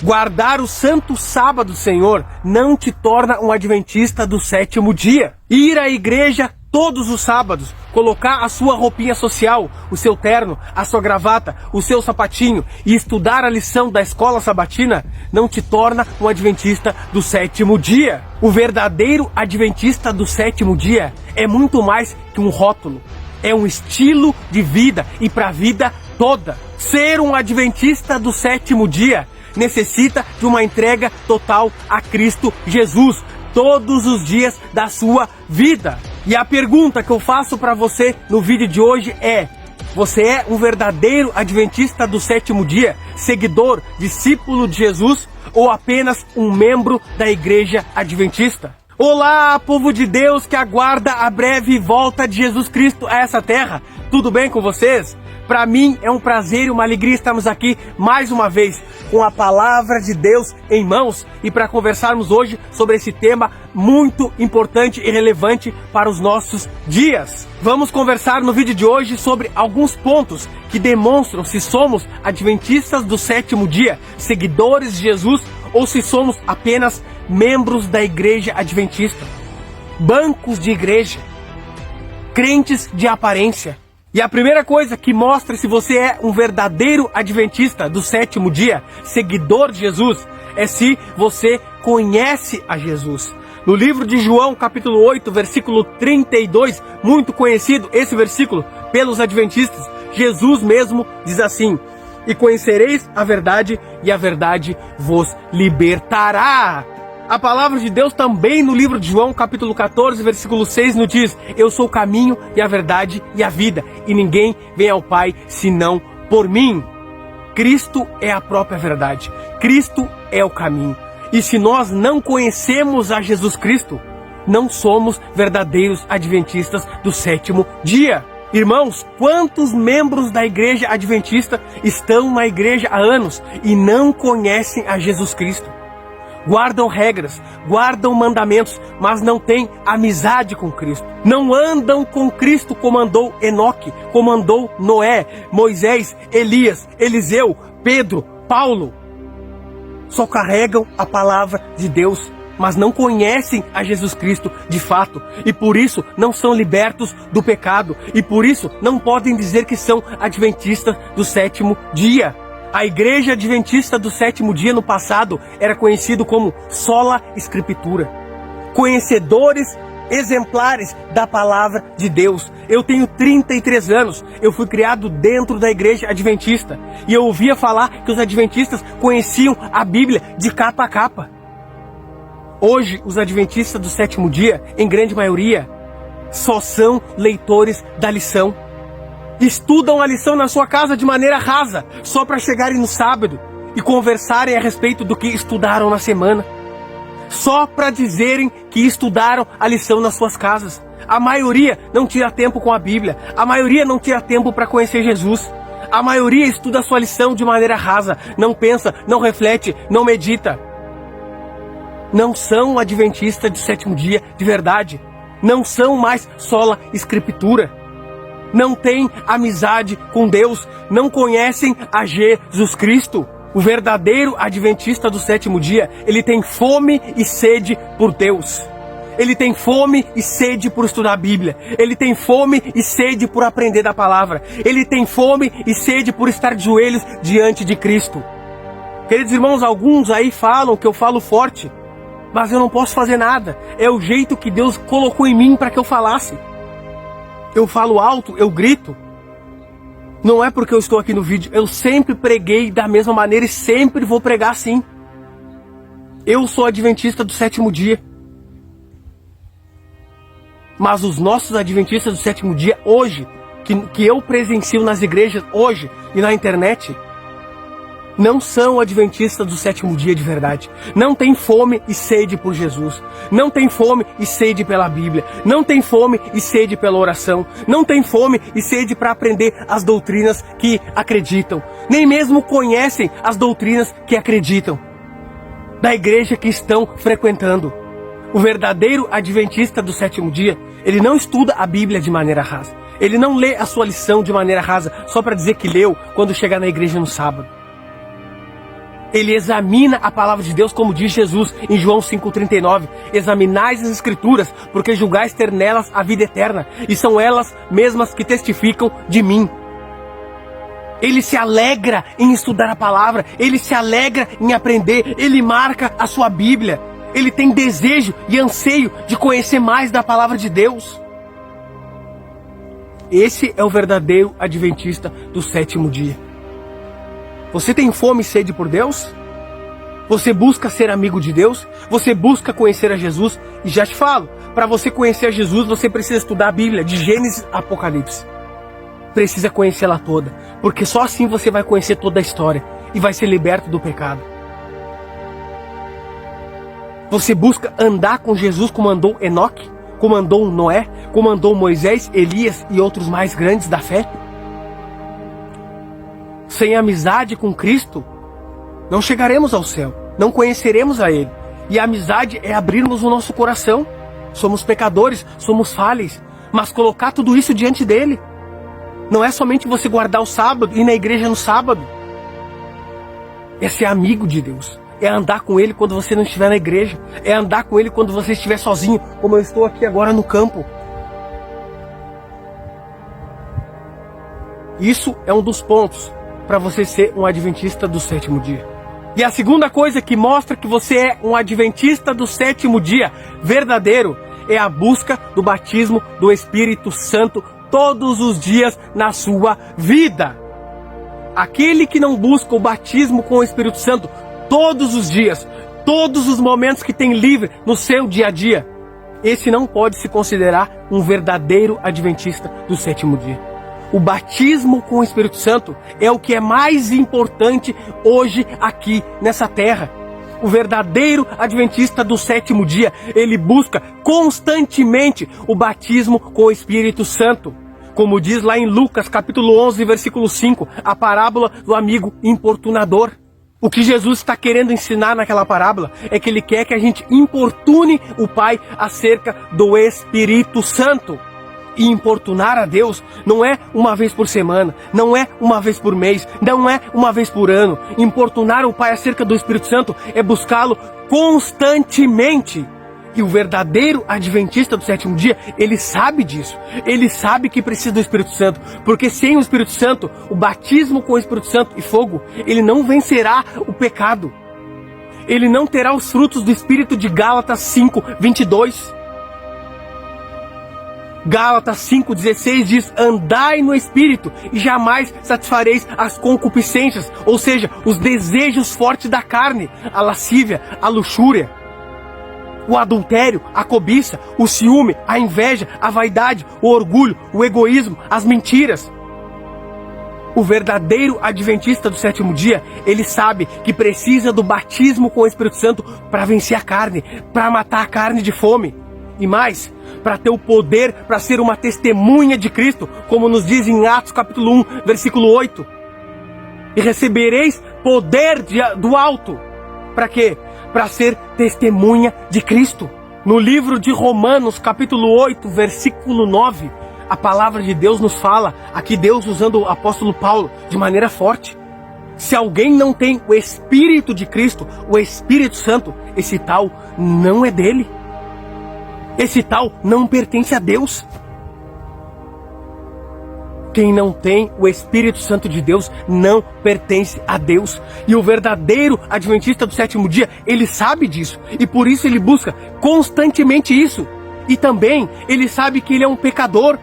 Guardar o santo sábado, Senhor, não te torna um adventista do sétimo dia. Ir à igreja todos os sábados, colocar a sua roupinha social, o seu terno, a sua gravata, o seu sapatinho e estudar a lição da escola sabatina, não te torna um adventista do sétimo dia. O verdadeiro adventista do sétimo dia é muito mais que um rótulo. É um estilo de vida e para a vida toda. Ser um adventista do sétimo dia necessita de uma entrega total a Cristo Jesus todos os dias da sua vida. E a pergunta que eu faço para você no vídeo de hoje é: você é um verdadeiro adventista do sétimo dia, seguidor, discípulo de Jesus ou apenas um membro da igreja adventista? Olá, povo de Deus que aguarda a breve volta de Jesus Cristo a essa terra. Tudo bem com vocês? Para mim é um prazer e uma alegria estarmos aqui mais uma vez com a palavra de Deus em mãos e para conversarmos hoje sobre esse tema muito importante e relevante para os nossos dias. Vamos conversar no vídeo de hoje sobre alguns pontos que demonstram se somos adventistas do sétimo dia, seguidores de Jesus, ou se somos apenas membros da igreja adventista. Bancos de igreja, crentes de aparência. E a primeira coisa que mostra se você é um verdadeiro adventista do sétimo dia, seguidor de Jesus, é se você conhece a Jesus. No livro de João, capítulo 8, versículo 32, muito conhecido esse versículo pelos adventistas, Jesus mesmo diz assim: e conhecereis a verdade, e a verdade vos libertará. A palavra de Deus também no livro de João, capítulo 14, versículo 6, nos diz: eu sou o caminho e a verdade e a vida, e ninguém vem ao Pai senão por mim. Cristo é a própria verdade. Cristo é o caminho. E se nós não conhecemos a Jesus Cristo, não somos verdadeiros adventistas do sétimo dia. Irmãos, quantos membros da igreja adventista estão na igreja há anos e não conhecem a Jesus Cristo? Guardam regras, guardam mandamentos, mas não têm amizade com Cristo. Não andam com Cristo como andou Enoque, como andou Noé, Moisés, Elias, Eliseu, Pedro, Paulo. Só carregam a palavra de Deus, mas não conhecem a Jesus Cristo de fato. E por isso não são libertos do pecado. E por isso não podem dizer que são adventistas do sétimo dia. A igreja adventista do sétimo dia no passado era conhecido como sola escritura, conhecedores exemplares da palavra de Deus. Eu tenho 33 anos, eu fui criado dentro da igreja adventista e eu ouvia falar que os adventistas conheciam a Bíblia de capa a capa. Hoje, os adventistas do sétimo dia, em grande maioria, só são leitores da lição. Estudam a lição na sua casa de maneira rasa, só para chegarem no sábado e conversarem a respeito do que estudaram na semana. Só para dizerem que estudaram a lição nas suas casas. A maioria não tira tempo com a Bíblia. A maioria não tira tempo para conhecer Jesus. A maioria estuda a sua lição de maneira rasa, não pensa, não reflete, não medita. Não são adventistas do sétimo dia de verdade. Não são mais sola escritura. Não têm amizade com Deus, não conhecem a Jesus Cristo. O verdadeiro adventista do sétimo dia, ele tem fome e sede por Deus. Ele tem fome e sede por estudar a Bíblia. Ele tem fome e sede por aprender da palavra. Ele tem fome e sede por estar de joelhos diante de Cristo. Queridos irmãos, alguns aí falam que eu falo forte, mas eu não posso fazer nada. É o jeito que Deus colocou em mim para que eu falasse. Eu falo alto, eu grito. Não é porque eu estou aqui no vídeo. Eu sempre preguei da mesma maneira e sempre vou pregar assim. Eu sou adventista do sétimo dia. Mas os nossos adventistas do sétimo dia hoje, que eu presencio nas igrejas hoje e na internet, não são adventistas do sétimo dia de verdade. Não tem fome e sede por Jesus. Não tem fome e sede pela Bíblia. Não tem fome e sede pela oração. Não tem fome e sede para aprender as doutrinas que acreditam. Nem mesmo conhecem as doutrinas que acreditam da igreja que estão frequentando. O verdadeiro adventista do sétimo dia, ele não estuda a Bíblia de maneira rasa. Ele não lê a sua lição de maneira rasa só para dizer que leu quando chegar na igreja no sábado. Ele examina a palavra de Deus, como diz Jesus em João 5,39. Examinais as Escrituras, porque julgais ter nelas a vida eterna, e são elas mesmas que testificam de mim. Ele se alegra em estudar a palavra, ele se alegra em aprender, ele marca a sua Bíblia. Ele tem desejo e anseio de conhecer mais da palavra de Deus. Esse é o verdadeiro adventista do sétimo dia. Você tem fome e sede por Deus? Você busca ser amigo de Deus? Você busca conhecer a Jesus? E já te falo, para você conhecer a Jesus, você precisa estudar a Bíblia, de Gênesis a Apocalipse. Precisa conhecê-la toda, porque só assim você vai conhecer toda a história e vai ser liberto do pecado. Você busca andar com Jesus como andou Enoque, como andou Noé, como andou Moisés, Elias e outros mais grandes da fé? Sem amizade com Cristo, não chegaremos ao céu, não conheceremos a Ele. E a amizade é abrirmos o nosso coração. Somos pecadores, somos falhos, mas colocar tudo isso diante dEle. Não é somente você guardar o sábado, ir na igreja no sábado. É ser amigo de Deus. É andar com Ele quando você não estiver na igreja. É andar com Ele quando você estiver sozinho, como eu estou aqui agora no campo. Isso é um dos pontos para você ser um adventista do sétimo dia. E a segunda coisa que mostra que você é um adventista do sétimo dia verdadeiro é a busca do batismo do Espírito Santo todos os dias na sua vida. Aquele que não busca o batismo com o Espírito Santo todos os dias, todos os momentos que tem livre no seu dia a dia, esse não pode se considerar um verdadeiro adventista do sétimo dia. O batismo com o Espírito Santo é o que é mais importante hoje aqui nessa terra. O verdadeiro adventista do sétimo dia, ele busca constantemente o batismo com o Espírito Santo. Como diz lá em Lucas capítulo 11, versículo 5, a parábola do amigo importunador. O que Jesus está querendo ensinar naquela parábola é que Ele quer que a gente importune o Pai acerca do Espírito Santo. E importunar a Deus não é uma vez por semana, não é uma vez por mês, não é uma vez por ano. Importunar o Pai acerca do Espírito Santo é buscá-lo constantemente. E o verdadeiro adventista do sétimo dia, ele sabe disso. Ele sabe que precisa do Espírito Santo. Porque sem o Espírito Santo, o batismo com o Espírito Santo e fogo, ele não vencerá o pecado. Ele não terá os frutos do Espírito de Gálatas 5, 22. Gálatas 5,16 diz: andai no Espírito e jamais satisfareis as concupiscências, ou seja, os desejos fortes da carne, a lascívia, a luxúria, o adultério, a cobiça, o ciúme, a inveja, a vaidade, o orgulho, o egoísmo, as mentiras. O verdadeiro adventista do sétimo dia, ele sabe que precisa do batismo com o Espírito Santo para vencer a carne, para matar a carne de fome. E mais, para ter o poder para ser uma testemunha de Cristo, como nos diz em Atos capítulo 1, versículo 8. E recebereis poder do alto. Para quê? Para ser testemunha de Cristo. No livro de Romanos capítulo 8, versículo 9, a palavra de Deus nos fala, aqui Deus usando o apóstolo Paulo de maneira forte. Se alguém não tem o Espírito de Cristo, o Espírito Santo, esse tal não é dele. Esse tal não pertence a Deus. Quem não tem o Espírito Santo de Deus não pertence a Deus. E o verdadeiro adventista do sétimo dia, ele sabe disso. E por isso ele busca constantemente isso. E também ele sabe que ele é um pecador.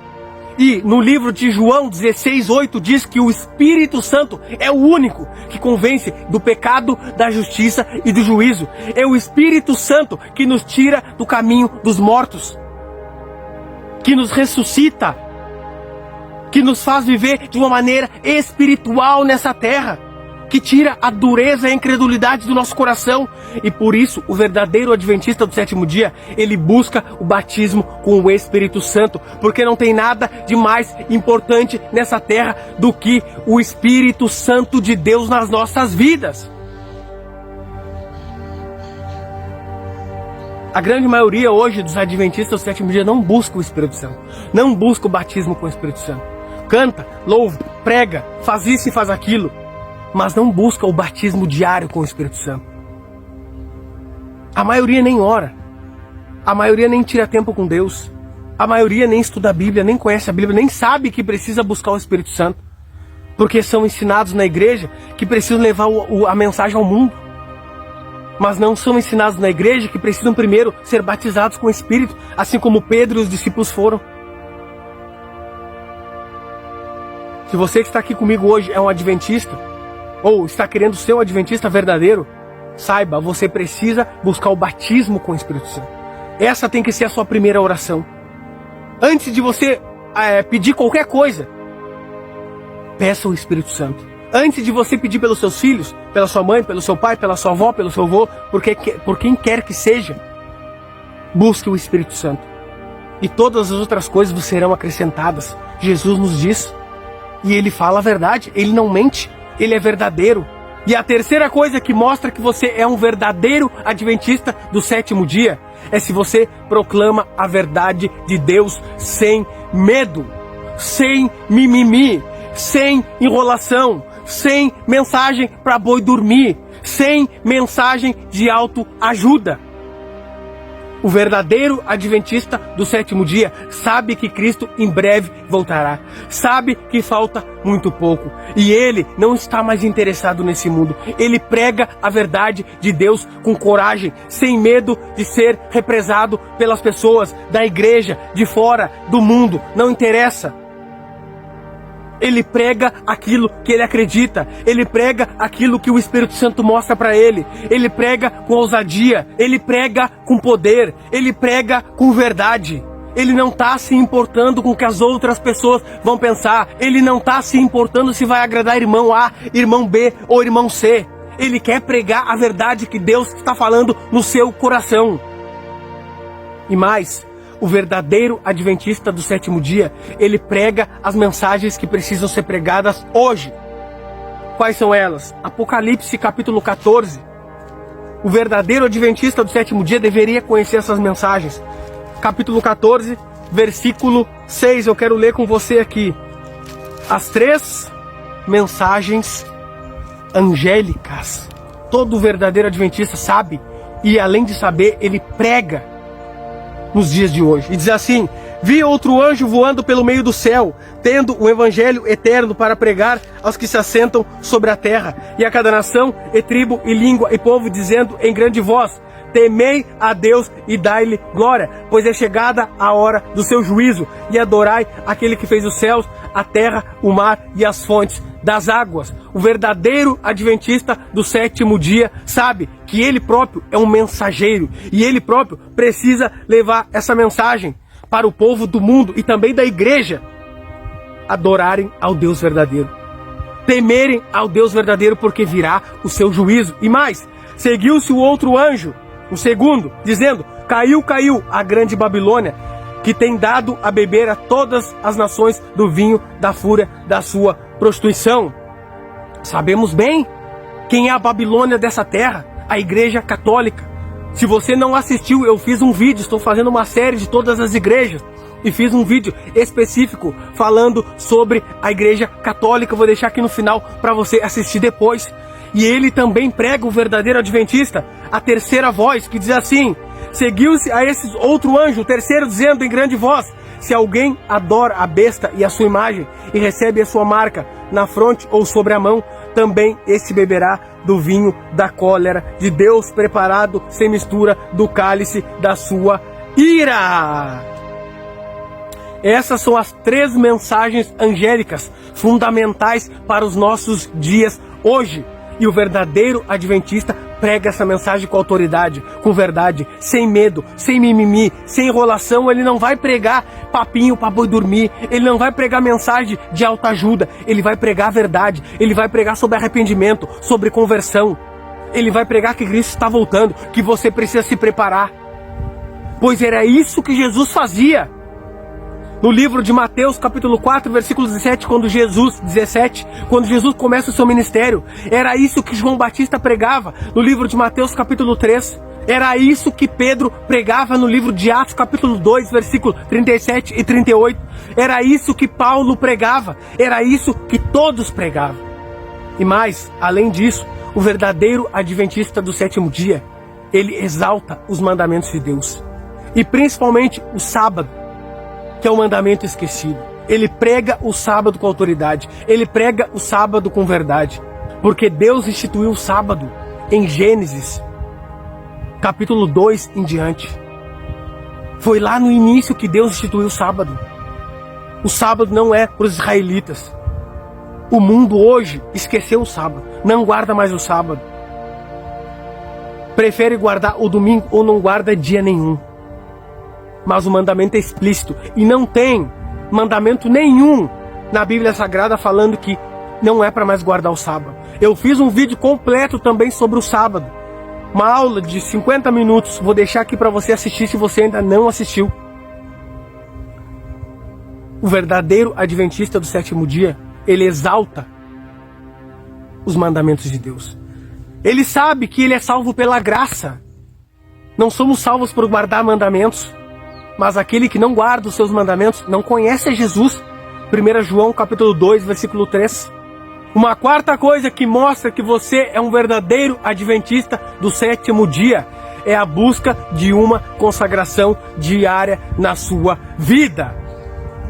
E no livro de João 16:8 diz que o Espírito Santo é o único que convence do pecado, da justiça e do juízo. É o Espírito Santo que nos tira do caminho dos mortos, que nos ressuscita, que nos faz viver de uma maneira espiritual nessa terra, que tira a dureza e a incredulidade do nosso coração. E por isso, o verdadeiro adventista do sétimo dia, ele busca o batismo com o Espírito Santo, porque não tem nada de mais importante nessa terra do que o Espírito Santo de Deus nas nossas vidas. A grande maioria hoje dos adventistas do sétimo dia não busca o Espírito Santo, não busca o batismo com o Espírito Santo. Canta, louva, prega, faz isso e faz aquilo, mas não busca o batismo diário com o Espírito Santo. A maioria nem ora. A maioria nem tira tempo com Deus. A maioria nem estuda a Bíblia, nem conhece a Bíblia, nem sabe que precisa buscar o Espírito Santo. Porque são ensinados na igreja que precisam levar a mensagem ao mundo. Mas não são ensinados na igreja que precisam primeiro ser batizados com o Espírito, assim como Pedro e os discípulos foram. Se você que está aqui comigo hoje é um adventista, ou está querendo ser um adventista verdadeiro, saiba, você precisa buscar o batismo com o Espírito Santo. Essa tem que ser a sua primeira oração. Antes de você pedir qualquer coisa, peça o Espírito Santo. Antes de você pedir pelos seus filhos, pela sua mãe, pelo seu pai, pela sua avó, pelo seu avô, por quem quer que seja, busque o Espírito Santo. E todas as outras coisas vos serão acrescentadas. Jesus nos diz. E Ele fala a verdade, Ele não mente, Ele é verdadeiro. E a terceira coisa que mostra que você é um verdadeiro adventista do sétimo dia é se você proclama a verdade de Deus sem medo, sem mimimi, sem enrolação, sem mensagem para boi dormir, sem mensagem de autoajuda. O verdadeiro adventista do sétimo dia sabe que Cristo em breve voltará. Sabe que falta muito pouco. E ele não está mais interessado nesse mundo. Ele prega a verdade de Deus com coragem, sem medo de ser represado pelas pessoas da igreja, de fora, do mundo. Não interessa. Ele prega aquilo que ele acredita. Ele prega aquilo que o Espírito Santo mostra para ele. Ele prega com ousadia. Ele prega com poder. Ele prega com verdade. Ele não está se importando com o que as outras pessoas vão pensar. Ele não está se importando se vai agradar irmão A, irmão B ou irmão C. Ele quer pregar a verdade que Deus está falando no seu coração. E mais, o verdadeiro adventista do sétimo dia, ele prega as mensagens que precisam ser pregadas hoje. Quais são elas? Apocalipse capítulo 14. O verdadeiro adventista do sétimo dia deveria conhecer essas mensagens. Capítulo 14, versículo 6, eu quero ler com você aqui. As 3 mensagens angélicas. Todo verdadeiro adventista sabe, e além de saber, ele prega nos dias de hoje. E diz assim: vi outro anjo voando pelo meio do céu, tendo o evangelho eterno para pregar aos que se assentam sobre a terra, e a cada nação, e tribo, e língua, e povo, dizendo em grande voz: temei a Deus e dai-lhe glória, pois é chegada a hora do seu juízo, e adorai aquele que fez os céus, a terra, o mar e as fontes das águas. O verdadeiro adventista do sétimo dia sabe que ele próprio é um mensageiro, e ele próprio precisa levar essa mensagem para o povo do mundo e também da igreja adorarem ao Deus verdadeiro, temerem ao Deus verdadeiro, porque virá o seu juízo. E mais, seguiu-se o outro anjo, o segundo, dizendo: caiu, caiu a grande Babilônia, que tem dado a beber a todas as nações do vinho da fúria da sua prostituição. Sabemos bem quem é a Babilônia dessa terra, a Igreja Católica. Se você não assistiu, eu fiz um vídeo, estou fazendo uma série de todas as igrejas, e fiz um vídeo específico falando sobre a Igreja Católica. Eu vou deixar aqui no final para você assistir depois. E ele também prega o verdadeiro adventista, a terceira voz, que diz assim: seguiu-se a esse outro anjo, o terceiro, dizendo em grande voz: se alguém adora a besta e a sua imagem, e recebe a sua marca na fronte ou sobre a mão, também esse beberá do vinho da cólera de Deus, preparado sem mistura do cálice da sua ira. Essas são as 3 mensagens angélicas fundamentais para os nossos dias hoje. E o verdadeiro adventista prega essa mensagem com autoridade, com verdade, sem medo, sem mimimi, sem enrolação. Ele não vai pregar papinho para boi dormir, ele não vai pregar mensagem de autoajuda, ele vai pregar a verdade, ele vai pregar sobre arrependimento, sobre conversão. Ele vai pregar que Cristo está voltando, que você precisa se preparar. Pois era isso que Jesus fazia. No livro de Mateus, capítulo 4, versículo 17, quando Jesus começa o seu ministério, era isso que João Batista pregava. No livro de Mateus, capítulo 3, era isso que Pedro pregava no livro de Atos, capítulo 2, versículo 37 e 38. Era isso que Paulo pregava, era isso que todos pregavam. E mais, além disso, o verdadeiro adventista do sétimo dia, ele exalta os mandamentos de Deus. E principalmente o sábado, que é o mandamento esquecido. Ele prega o sábado com autoridade. Ele prega o sábado com verdade. Porque Deus instituiu o sábado em Gênesis, capítulo 2 em diante. Foi lá no início que Deus instituiu o sábado. O sábado não é para os israelitas. O mundo hoje esqueceu o sábado. Não guarda mais o sábado. Prefere guardar o domingo ou não guarda dia nenhum. Mas o mandamento é explícito. E não tem mandamento nenhum na Bíblia Sagrada falando que não é para mais guardar o sábado. Eu fiz um vídeo completo também sobre o sábado. Uma aula de 50 minutos. Vou deixar aqui para você assistir se você ainda não assistiu. O verdadeiro adventista do sétimo dia, ele exalta os mandamentos de Deus. Ele sabe que ele é salvo pela graça. Não somos salvos por guardar mandamentos. Mas aquele que não guarda os seus mandamentos não conhece a Jesus. 1 João capítulo 2, versículo 3. Uma quarta coisa que mostra que você é um verdadeiro adventista do sétimo dia é a busca de uma consagração diária na sua vida.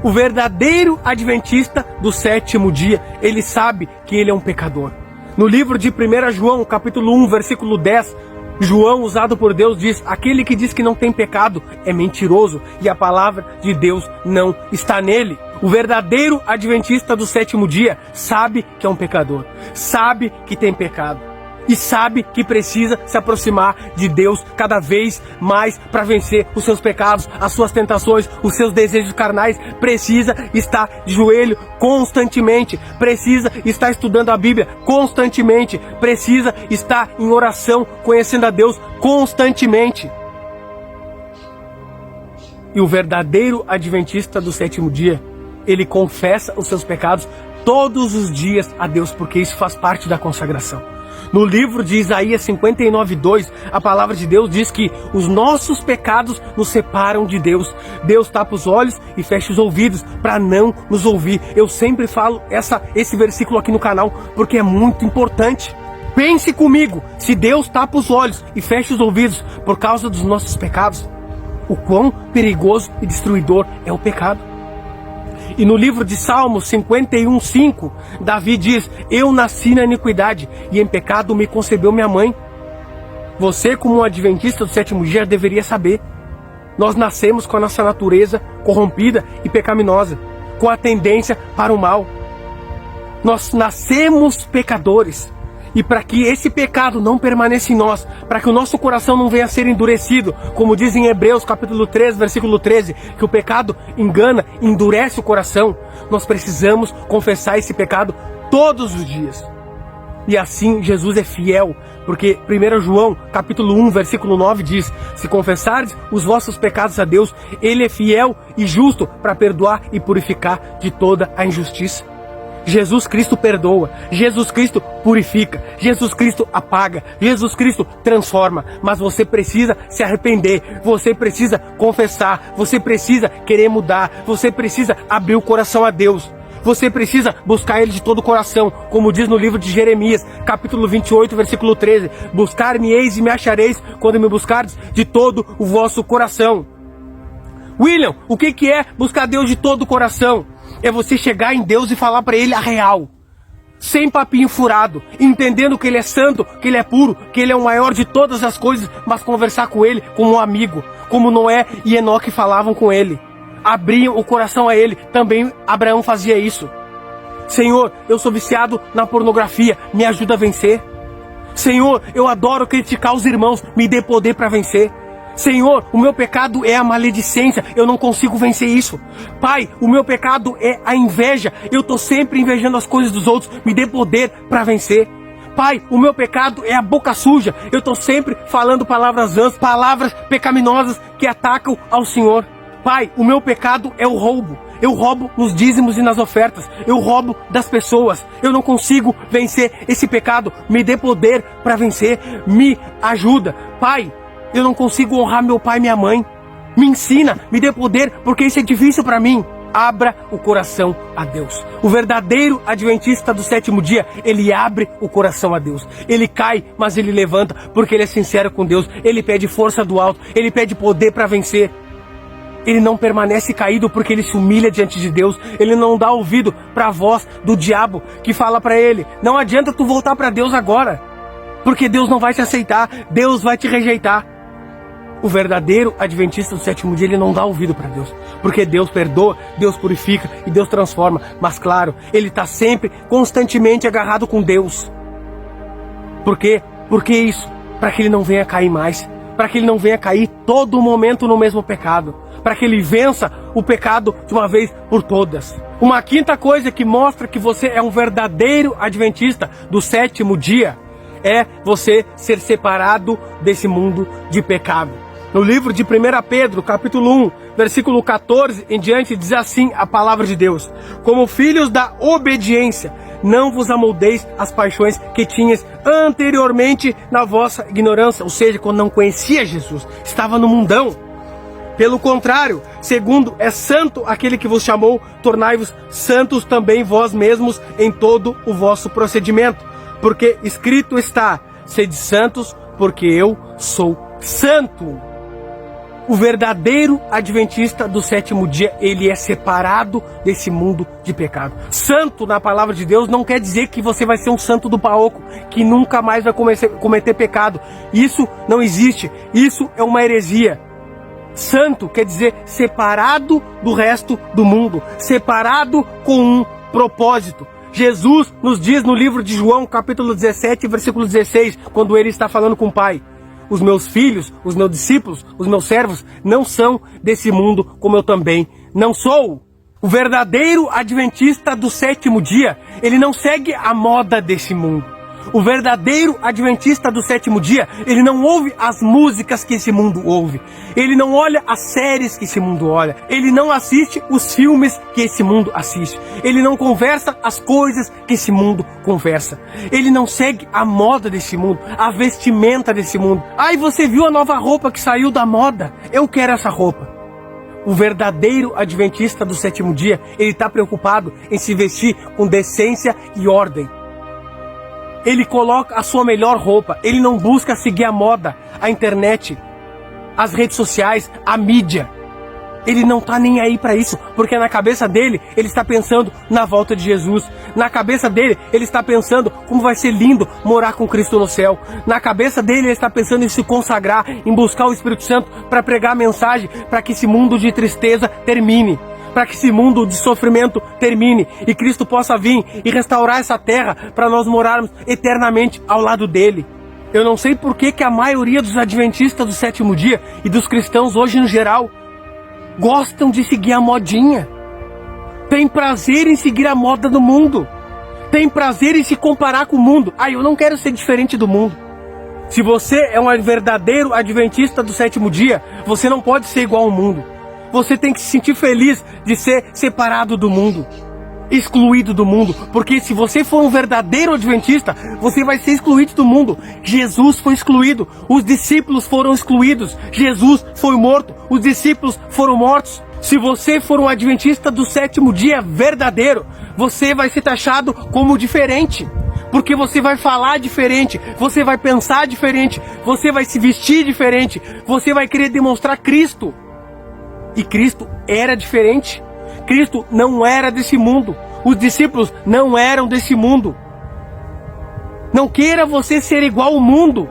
O verdadeiro adventista do sétimo dia, ele sabe que ele é um pecador. No livro de 1 João, capítulo 1, versículo 10, João, usado por Deus, diz: aquele que diz que não tem pecado é mentiroso e a palavra de Deus não está nele. O verdadeiro adventista do sétimo dia sabe que é um pecador, sabe que tem pecado e sabe que precisa se aproximar de Deus cada vez mais para vencer os seus pecados, as suas tentações, os seus desejos carnais. Precisa estar de joelho constantemente, precisa estar estudando a Bíblia constantemente, precisa estar em oração, conhecendo a Deus constantemente. E o verdadeiro adventista do sétimo dia, ele confessa os seus pecados todos os dias a Deus, porque isso faz parte da consagração. No livro de Isaías 59:2, a palavra de Deus diz que os nossos pecados nos separam de Deus. Deus tapa os olhos e fecha os ouvidos para não nos ouvir. Eu sempre falo esse versículo aqui no canal porque é muito importante. Pense comigo, se Deus tapa os olhos e fecha os ouvidos por causa dos nossos pecados, o quão perigoso e destruidor é o pecado. E no livro de Salmos 51:5, Davi diz: eu nasci na iniquidade e em pecado me concebeu minha mãe. Você, como um adventista do sétimo dia, deveria saber. Nós nascemos com a nossa natureza corrompida e pecaminosa, com a tendência para o mal. Nós nascemos pecadores. E para que esse pecado não permaneça em nós, para que o nosso coração não venha a ser endurecido, como diz em Hebreus capítulo 3, versículo 13, que o pecado engana, endurece o coração, nós precisamos confessar esse pecado todos os dias. E assim Jesus é fiel, porque 1 João capítulo 1, versículo 9 diz: se confessardes os vossos pecados a Deus, Ele é fiel e justo para perdoar e purificar de toda a injustiça. Jesus Cristo perdoa, Jesus Cristo purifica, Jesus Cristo apaga, Jesus Cristo transforma, mas você precisa se arrepender, você precisa confessar, você precisa querer mudar, você precisa abrir o coração a Deus, você precisa buscar Ele de todo o coração, como diz no livro de Jeremias, capítulo 28, versículo 13, buscar-me-eis e me achareis quando me buscardes de todo o vosso coração. William, o que é buscar Deus de todo o coração? É você chegar em Deus e falar para Ele a real, sem papinho furado, entendendo que Ele é santo, que Ele é puro, que Ele é o maior de todas as coisas, mas conversar com Ele como um amigo, como Noé e Enoque falavam com Ele, abriam o coração a Ele. Também Abraão fazia isso. Senhor, eu sou viciado na pornografia, me ajuda a vencer. Senhor, eu adoro criticar os irmãos, me dê poder para vencer. Senhor, o meu pecado é a maledicência, eu não consigo vencer isso. Pai, o meu pecado é a inveja, eu estou sempre invejando as coisas dos outros, me dê poder para vencer. Pai, o meu pecado é a boca suja, eu estou sempre falando palavras vãs, palavras pecaminosas que atacam ao Senhor. Pai, o meu pecado é o roubo, eu roubo nos dízimos e nas ofertas, eu roubo das pessoas, eu não consigo vencer esse pecado, me dê poder para vencer, me ajuda. Pai, eu não consigo honrar meu pai e minha mãe. Me ensina, me dê poder, porque isso é difícil para mim. Abra o coração a Deus. O verdadeiro adventista do sétimo dia, ele abre o coração a Deus. Ele cai, mas ele levanta, porque ele é sincero com Deus. Ele pede força do alto, ele pede poder para vencer. Ele não permanece caído porque ele se humilha diante de Deus. Ele não dá ouvido para a voz do diabo que fala para ele: não adianta tu voltar para Deus agora, porque Deus não vai te aceitar, Deus vai te rejeitar. O verdadeiro adventista do sétimo dia, ele não dá ouvido para Deus, porque Deus perdoa, Deus purifica e Deus transforma. Mas claro, ele está sempre, constantemente agarrado com Deus. Por quê? Por que isso? Para que ele não venha cair mais, para que ele não venha cair todo momento no mesmo pecado, para que ele vença o pecado de uma vez por todas. Uma quinta coisa que mostra que você é um verdadeiro adventista do sétimo dia é você ser separado desse mundo de pecado. No livro de 1 Pedro, capítulo 1, versículo 14 em diante, diz assim a palavra de Deus: como filhos da obediência, não vos amoldeis às paixões que tinhas anteriormente na vossa ignorância. Ou seja, quando não conhecia Jesus, estava no mundão. Pelo contrário, segundo é santo aquele que vos chamou, tornai-vos santos também vós mesmos em todo o vosso procedimento. Porque escrito está: sede santos, porque eu sou santo. O verdadeiro adventista do sétimo dia, ele é separado desse mundo de pecado. Santo na palavra de Deus não quer dizer que você vai ser um santo do paoco, que nunca mais vai cometer pecado. Isso não existe, isso é uma heresia. Santo quer dizer separado do resto do mundo, separado com um propósito. Jesus nos diz no livro de João, capítulo 17, versículo 16, quando ele está falando com o Pai: os meus filhos, os meus discípulos, os meus servos não são desse mundo, como eu também não sou. O verdadeiro adventista do sétimo dia, ele não segue a moda desse mundo. O verdadeiro adventista do sétimo dia, ele não ouve as músicas que esse mundo ouve. Ele não olha as séries que esse mundo olha. Ele não assiste os filmes que esse mundo assiste. Ele não conversa as coisas que esse mundo conversa. Ele não segue a moda desse mundo, a vestimenta desse mundo. Ai, você viu a nova roupa que saiu da moda? Eu quero essa roupa. O verdadeiro adventista do sétimo dia, ele está preocupado em se vestir com decência e ordem. Ele coloca a sua melhor roupa, ele não busca seguir a moda, a internet, as redes sociais, a mídia. Ele não está nem aí para isso, porque na cabeça dele, ele está pensando na volta de Jesus. Na cabeça dele, ele está pensando como vai ser lindo morar com Cristo no céu. Na cabeça dele, ele está pensando em se consagrar, em buscar o Espírito Santo para pregar a mensagem, para que esse mundo de tristeza termine, para que esse mundo de sofrimento termine e Cristo possa vir e restaurar essa terra para nós morarmos eternamente ao lado dele. Eu não sei por que a maioria dos adventistas do sétimo dia e dos cristãos hoje no geral gostam de seguir a modinha. Tem prazer em seguir a moda do mundo. Tem prazer em se comparar com o mundo. Eu não quero ser diferente do mundo. Se você é um verdadeiro adventista do sétimo dia, você não pode ser igual ao mundo. Você tem que se sentir feliz de ser separado do mundo, excluído do mundo, porque se você for um verdadeiro adventista, você vai ser excluído do mundo. Jesus foi excluído, os discípulos foram excluídos, Jesus foi morto, os discípulos foram mortos. Se você for um adventista do sétimo dia verdadeiro, você vai ser taxado como diferente, porque você vai falar diferente, você vai pensar diferente, você vai se vestir diferente, você vai querer demonstrar Cristo. E Cristo era diferente. Cristo não era desse mundo. Os discípulos não eram desse mundo. Não queira você ser igual ao mundo.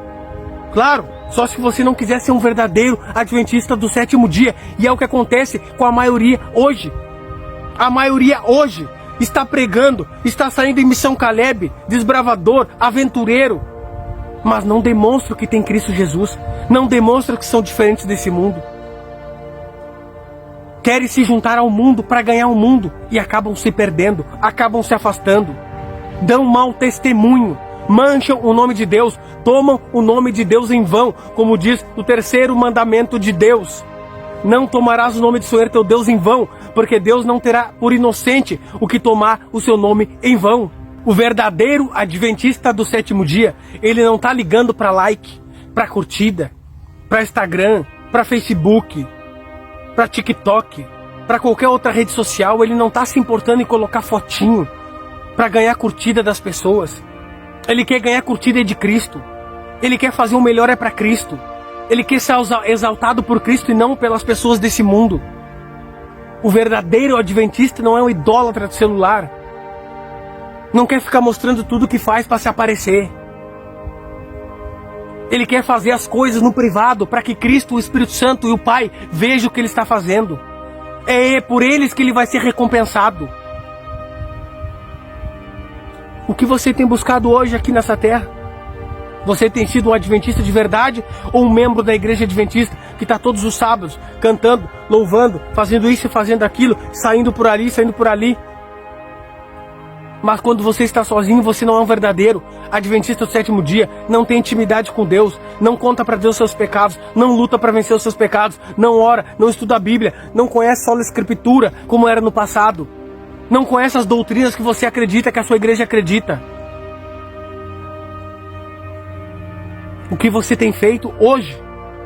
Claro, só se você não quiser ser um verdadeiro adventista do sétimo dia. E é o que acontece com a maioria hoje. A maioria hoje está pregando, está saindo em missão Caleb, desbravador, aventureiro, mas não demonstra que tem Cristo Jesus. Não demonstra que são diferentes desse mundo. Querem se juntar ao mundo para ganhar o mundo e acabam se perdendo, acabam se afastando. Dão mau testemunho, mancham o nome de Deus, tomam o nome de Deus em vão, como diz o terceiro mandamento de Deus. Não tomarás o nome do Senhor teu Deus em vão, porque Deus não terá por inocente o que tomar o seu nome em vão. O verdadeiro adventista do sétimo dia, ele não está ligando para like, para curtida, para Instagram, para Facebook, para TikTok. para qualquer outra rede social, ele não está se importando em colocar fotinho para ganhar curtida das pessoas. Ele quer ganhar curtida de Cristo. Ele quer fazer o melhor para Cristo. Ele quer ser exaltado por Cristo e não pelas pessoas desse mundo. O verdadeiro adventista não é um idólatra de celular. Não quer ficar mostrando tudo o que faz para se aparecer. Ele quer fazer as coisas no privado para que Cristo, o Espírito Santo e o Pai vejam o que ele está fazendo. É por eles que ele vai ser recompensado. O que você tem buscado hoje aqui nessa terra? Você tem sido um adventista de verdade ou um membro da igreja adventista que está todos os sábados cantando, louvando, fazendo isso e fazendo aquilo, saindo por ali, saindo por ali? Mas quando você está sozinho, você não é um verdadeiro adventista do sétimo dia, não tem intimidade com Deus, não conta para Deus seus pecados, não luta para vencer os seus pecados, não ora, não estuda a Bíblia, não conhece só a Escritura como era no passado, não conhece as doutrinas que você acredita, que a sua igreja acredita. O que você tem feito hoje?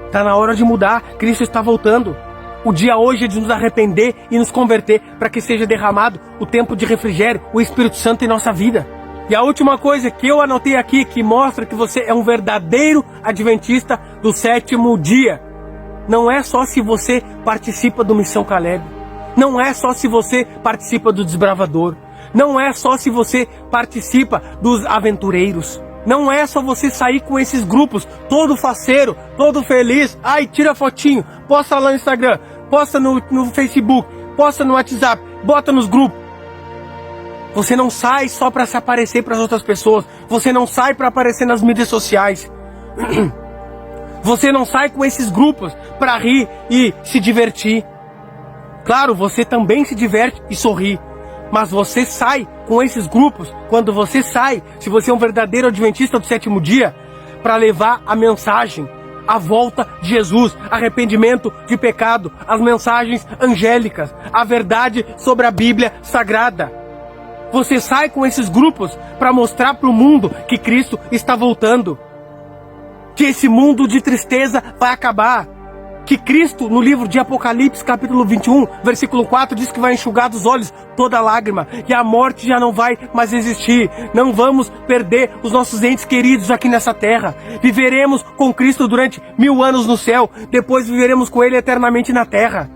Está na hora de mudar, Cristo está voltando. O dia hoje é de nos arrepender e nos converter para que seja derramado o tempo de refrigério, o Espírito Santo em nossa vida. E a última coisa que eu anotei aqui, que mostra que você é um verdadeiro adventista do sétimo dia. Não é só se você participa do Missão Caleb. Não é só se você participa do Desbravador. Não é só se você participa dos aventureiros. Não é só você sair com esses grupos, todo faceiro, todo feliz. Ai, tira fotinho, posta lá no Instagram, posta no Facebook, posta no WhatsApp, bota nos grupos. Você não sai só para se aparecer para as outras pessoas. Você não sai para aparecer nas mídias sociais. Você não sai com esses grupos para rir e se divertir. Claro, você também se diverte e sorri. Mas você sai com esses grupos, quando você sai, se você é um verdadeiro adventista do sétimo dia, para levar a mensagem, a volta de Jesus, arrependimento de pecado, as mensagens angélicas, a verdade sobre a Bíblia Sagrada. Você sai com esses grupos para mostrar para o mundo que Cristo está voltando, que esse mundo de tristeza vai acabar, que Cristo, no livro de Apocalipse, capítulo 21, versículo 4, diz que vai enxugar dos olhos toda lágrima, e a morte já não vai mais existir. Não vamos perder os nossos entes queridos aqui nessa terra. Viveremos com Cristo durante 1000 anos no céu, depois viveremos com Ele eternamente na terra.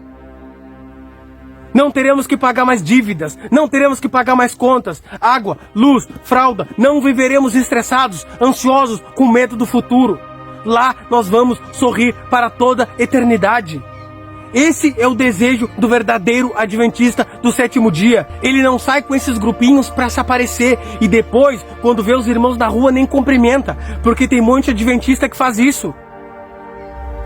Não teremos que pagar mais dívidas, não teremos que pagar mais contas, água, luz, fralda, não viveremos estressados, ansiosos, com medo do futuro. Lá nós vamos sorrir para toda eternidade. Esse é o desejo do verdadeiro adventista do sétimo dia. Ele não sai com esses grupinhos para se aparecer e depois, quando vê os irmãos na rua, nem cumprimenta, porque tem um monte de adventista que faz isso.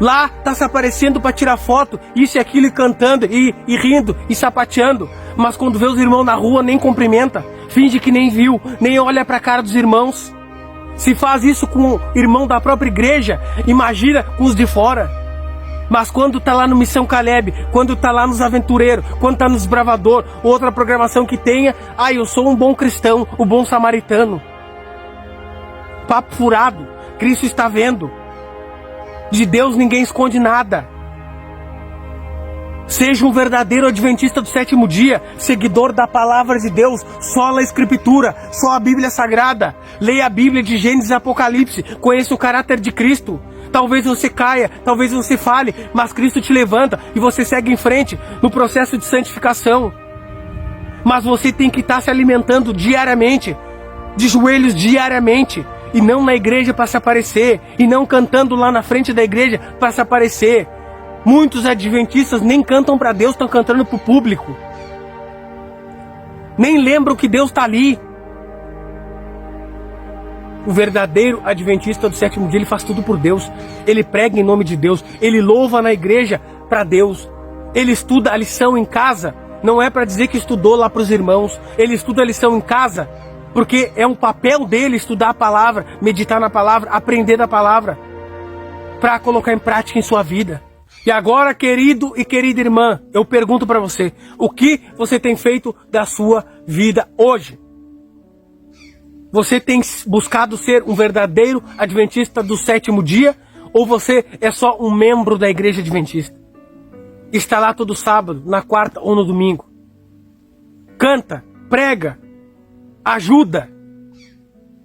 Lá tá se aparecendo para tirar foto, isso e aquilo, e cantando e rindo e sapateando, mas quando vê os irmãos na rua nem cumprimenta, finge que nem viu, nem olha para a cara dos irmãos. Se faz isso com o irmão da própria igreja, imagina com os de fora. Mas quando tá lá no Missão Caleb, quando tá lá nos Aventureiros, quando tá no Desbravador, outra programação que tenha, eu sou um bom cristão, um bom samaritano. Papo furado, Cristo está vendo. De Deus ninguém esconde nada. Seja um verdadeiro adventista do sétimo dia, seguidor da palavra de Deus, só a Escritura, só a Bíblia Sagrada. Leia a Bíblia de Gênesis e Apocalipse, conheça o caráter de Cristo. Talvez você caia, talvez você fale, mas Cristo te levanta e você segue em frente no processo de santificação. Mas você tem que estar se alimentando diariamente, de joelhos diariamente, e não na igreja para se aparecer, e não cantando lá na frente da igreja para se aparecer. Muitos adventistas nem cantam para Deus, estão cantando para o público. Nem lembram que Deus está ali. O verdadeiro adventista do sétimo dia, ele faz tudo por Deus. Ele prega em nome de Deus. Ele louva na igreja para Deus. Ele estuda a lição em casa. Não é para dizer que estudou lá para os irmãos. Ele estuda a lição em casa, porque é um papel dele estudar a palavra, meditar na palavra, aprender da palavra, para colocar em prática em sua vida. E agora, querido e querida irmã, eu pergunto para você, o que você tem feito da sua vida hoje? Você tem buscado ser um verdadeiro adventista do sétimo dia? Ou você é só um membro da igreja adventista? está lá todo sábado, na quarta ou no domingo. Canta, prega, ajuda,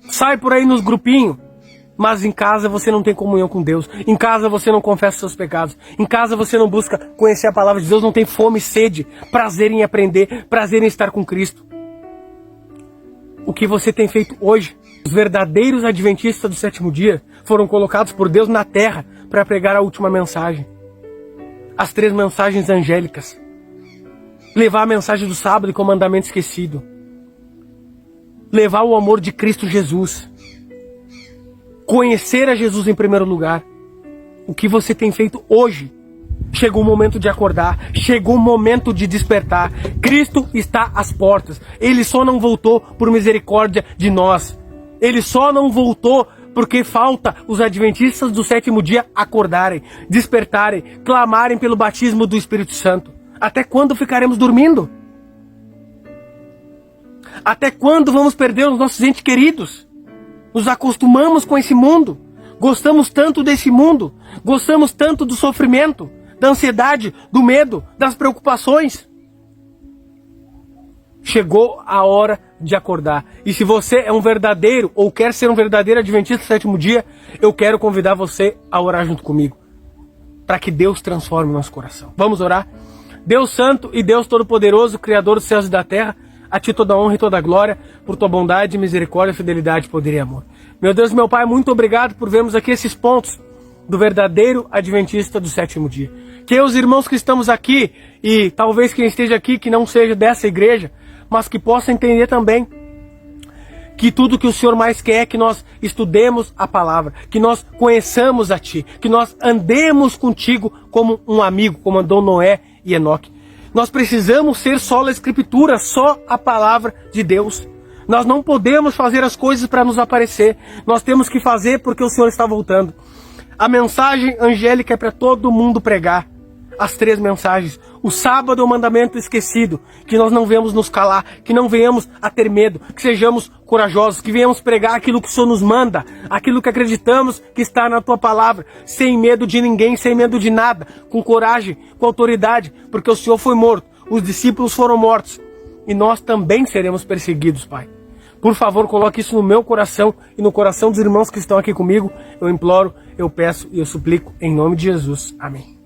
sai por aí nos grupinhos. Mas em casa você não tem comunhão com Deus. Em casa você não confessa seus pecados. Em casa você não busca conhecer a palavra de Deus. Não tem fome e sede, prazer em aprender, prazer em estar com Cristo. O que você tem feito hoje? Os verdadeiros adventistas do sétimo dia foram colocados por Deus na terra para pregar a última mensagem. As 3 mensagens angélicas. Levar a mensagem do sábado e com o mandamento esquecido. Levar o amor de Cristo Jesus. Conhecer a Jesus em primeiro lugar. O que você tem feito hoje? Chegou o momento de acordar. Chegou o momento de despertar. Cristo está às portas. Ele só não voltou por misericórdia de nós. Ele só não voltou porque falta os adventistas do sétimo dia acordarem, despertarem, clamarem pelo batismo do Espírito Santo. Até quando ficaremos dormindo? Até quando vamos perder os nossos entes queridos? Nos acostumamos com esse mundo. Gostamos tanto desse mundo. Gostamos tanto do sofrimento, da ansiedade, do medo, das preocupações. Chegou a hora de acordar. E se você é um verdadeiro ou quer ser um verdadeiro adventista do sétimo dia, eu quero convidar você a orar junto comigo, para que Deus transforme o nosso coração. Vamos orar? Deus Santo e Deus Todo-Poderoso, Criador dos céus e da terra, a Ti toda honra e toda glória, por Tua bondade, misericórdia, fidelidade, poder e amor. Meu Deus e meu Pai, muito obrigado por vermos aqui esses pontos do verdadeiro adventista do sétimo dia. Que os irmãos que estamos aqui, e talvez quem esteja aqui que não seja dessa igreja, mas que possa entender também que tudo que o Senhor mais quer é que nós estudemos a palavra, que nós conheçamos a Ti, que nós andemos contigo como um amigo, como andou Noé e Enoque. Nós precisamos ser só a Escritura, só a palavra de Deus. Nós não podemos fazer as coisas para nos aparecer. Nós temos que fazer porque o Senhor está voltando. A mensagem angélica é para todo mundo pregar. As 3 mensagens. O sábado é o mandamento esquecido. Que nós não venhamos nos calar. Que não venhamos a ter medo. Que sejamos corajosos. Que venhamos pregar aquilo que o Senhor nos manda. Aquilo que acreditamos que está na Tua palavra. Sem medo de ninguém, sem medo de nada. Com coragem, com autoridade. Porque o Senhor foi morto. Os discípulos foram mortos. E nós também seremos perseguidos, Pai. Por favor, coloque isso no meu coração e no coração dos irmãos que estão aqui comigo. Eu imploro, eu peço e eu suplico em nome de Jesus. Amém.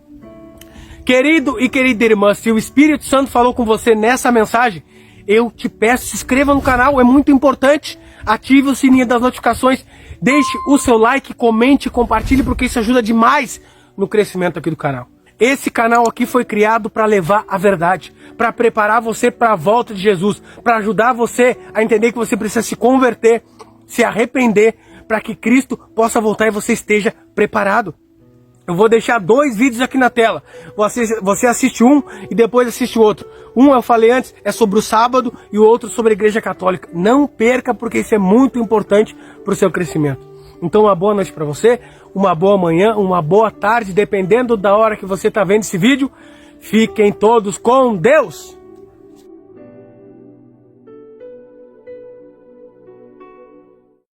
Querido e querida irmã, se o Espírito Santo falou com você nessa mensagem, eu te peço, se inscreva no canal, é muito importante. Ative o sininho das notificações, deixe o seu like, comente, compartilhe, porque isso ajuda demais no crescimento aqui do canal. Esse canal aqui foi criado para levar a verdade, para preparar você para a volta de Jesus, para ajudar você a entender que você precisa se converter, se arrepender, para que Cristo possa voltar e você esteja preparado. Eu vou deixar 2 vídeos aqui na tela. Você assiste um e depois assiste o outro. Um, eu falei antes, é sobre o sábado e o outro sobre a Igreja Católica. Não perca, porque isso é muito importante para o seu crescimento. Então, uma boa noite para você, uma boa manhã, uma boa tarde, dependendo da hora que você está vendo esse vídeo. Fiquem todos com Deus!